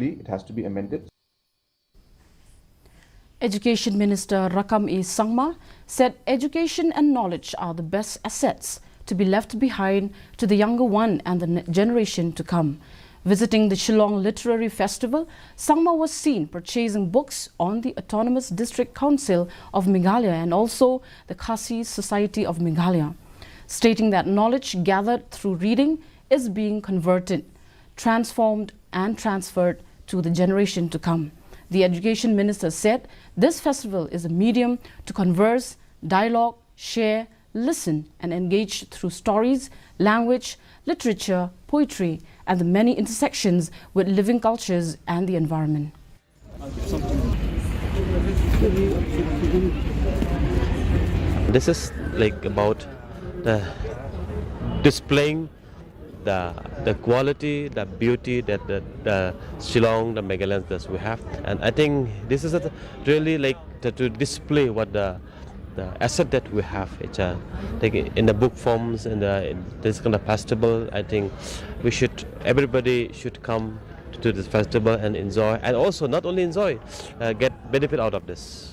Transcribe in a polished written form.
hopefully it has to be amended. Education Minister Rakam E. Sangma said education and knowledge are the best assets to be left behind to the younger one and the generation to come. Visiting the Shillong Literary Festival, Sangma was seen purchasing books on the Autonomous District Council of Meghalaya and also the Khasi Society of Meghalaya, stating that knowledge gathered through reading is being converted, transformed and transferred to the generation to come. The Education Minister said this festival is a medium to converse, dialogue, share, listen and engage through stories, language, literature, poetry and the many intersections with living cultures and the environment. This is like about the displaying the quality, the beauty that the Shillong, the Meghalaya that we have, and I think this is really like to display what the asset that we have. It's like in the book forms and in this kind of festival. I think everybody should come to this festival and enjoy, and also not only enjoy, get benefit out of this.